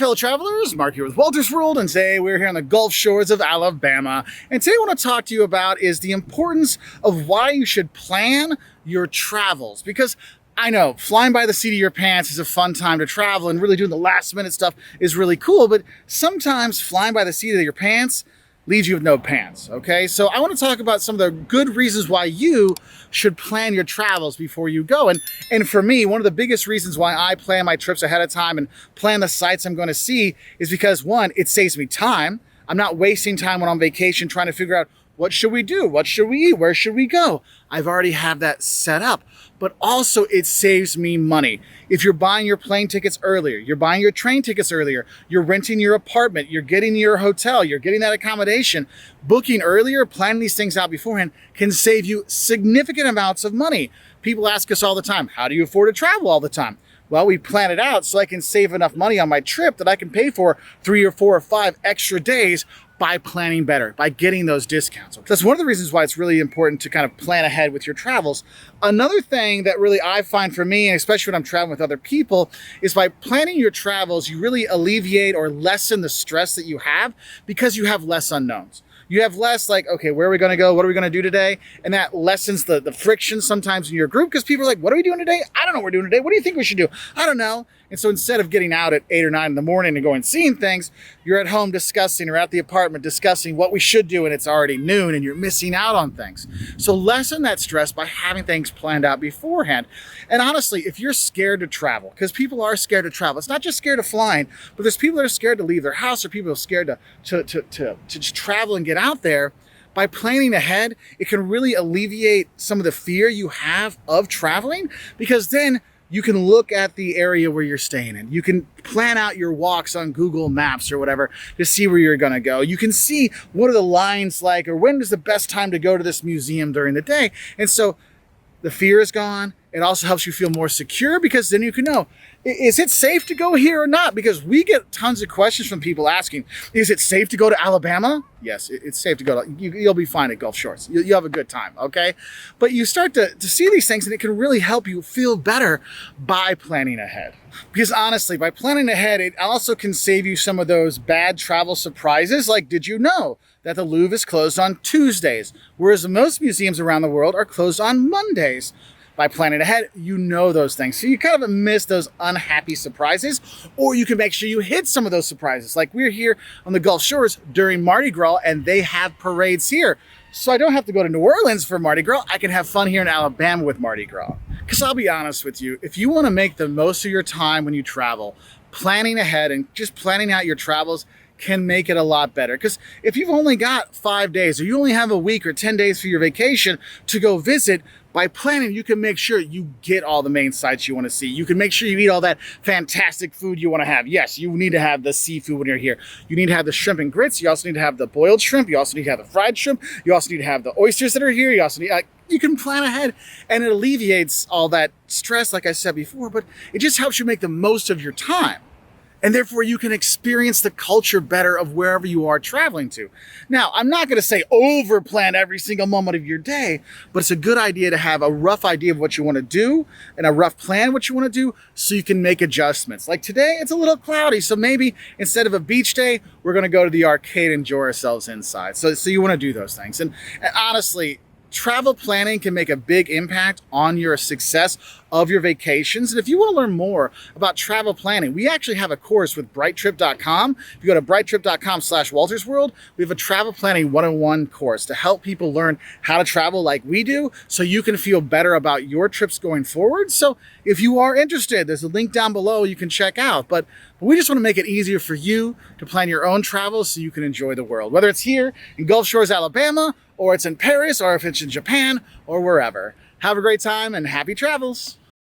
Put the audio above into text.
fellow travelers, Mark here with Wolters World, and today we're here on the Gulf shores of Alabama. And today what I want to talk to you about is the importance of why you should plan your travels. Because I know flying by the seat of your pants is a fun time to travel, and really doing the last minute stuff is really cool, but sometimes flying by the seat of your pants leaves you with no pants, okay? So I want to talk about some of the good reasons why you should plan your travels before you go. And for me, one of the biggest reasons why I plan my trips ahead of time and plan the sites I'm going to see is because, one, it saves me time. I'm not wasting time when I'm on vacation trying to figure out what should we do? What should we eat? Where should we go? I've already have that set up. But also it saves me money. If you're buying your plane tickets earlier, you're buying your train tickets earlier, you're renting your apartment, you're getting your hotel, you're getting that accommodation, booking earlier, planning these things out beforehand can save you significant amounts of money. People ask us all the time, how do you afford to travel all the time? Well, we plan it out so I can save enough money on my trip that I can pay for 3 or 4 or 5 extra days by planning better, by getting those discounts. That's one of the reasons why it's really important to kind of plan ahead with your travels. Another thing that really I find for me, and especially when I'm traveling with other people, is by planning your travels, you really alleviate or lessen the stress that you have because you have less unknowns. You have less like, okay, where are we going to go? What are we going to do today? And that lessens the friction sometimes in your group because people are like, what are we doing today? I don't know what we're doing today. What do you think we should do? I don't know. And so instead of getting out at 8 or 9 in the morning and going seeing things, you're at home discussing or at the apartment discussing what we should do, and it's already noon and you're missing out on things. So lessen that stress by having things planned out beforehand. And honestly, if you're scared to travel, because people are scared to travel, it's not just scared of flying, but there's people that are scared to leave their house, or people who are scared to just travel and get out there. By planning ahead, it can really alleviate some of the fear you have of traveling, because then you can look at the area where you're staying in. You can plan out your walks on Google Maps or whatever to see where you're gonna go. You can see what are the lines like, or when is the best time to go to this museum during the day. And so the fear is gone. It also helps you feel more secure because then you can know, is it safe to go here or not? Because we get tons of questions from people asking, is it safe to go to Alabama? Yes, it's safe to go to, you'll be fine at Gulf Shores. You'll have a good time, okay? But you start to see these things, and it can really help you feel better by planning ahead. Because honestly, by planning ahead, it also can save you some of those bad travel surprises. Like, did you know that the Louvre is closed on Tuesdays, whereas most museums around the world are closed on Mondays? By planning ahead, you know those things. So you kind of miss those unhappy surprises, or you can make sure you hit some of those surprises. Like we're here on the Gulf Shores during Mardi Gras, and they have parades here. So I don't have to go to New Orleans for Mardi Gras. I can have fun here in Alabama with Mardi Gras. Because I'll be honest with you, if you want to make the most of your time when you travel, planning ahead and just planning out your travels can make it a lot better. Because if you've only got 5 days, or you only have a week or 10 days for your vacation to go visit, by planning, you can make sure you get all the main sites you want to see. You can make sure you eat all that fantastic food you want to have. Yes, you need to have the seafood when you're here. You need to have the shrimp and grits. You also need to have the boiled shrimp. You also need to have the fried shrimp. You also need to have the oysters that are here. You also need, you can plan ahead, and it alleviates all that stress, like I said before, but it just helps you make the most of your time. And therefore you can experience the culture better of wherever you are traveling to. Now, I'm not gonna say over-plan every single moment of your day, but it's a good idea to have a rough idea of what you wanna do and a rough plan what you wanna do so you can make adjustments. Like today, it's a little cloudy, so maybe instead of a beach day, we're gonna go to the arcade and enjoy ourselves inside. So you wanna do those things. And honestly, travel planning can make a big impact on your success of your vacations. And if you want to learn more about travel planning, we actually have a course with brighttrip.com. If you go to brighttrip.com/WoltersWorld, we have a travel planning 101 course to help people learn how to travel like we do, so you can feel better about your trips going forward. So if you are interested, there's a link down below you can check out. But we just want to make it easier for you to plan your own travels so you can enjoy the world, whether it's here in Gulf Shores, Alabama, or it's in Paris, or if it's in Japan, or wherever. Have a great time and happy travels.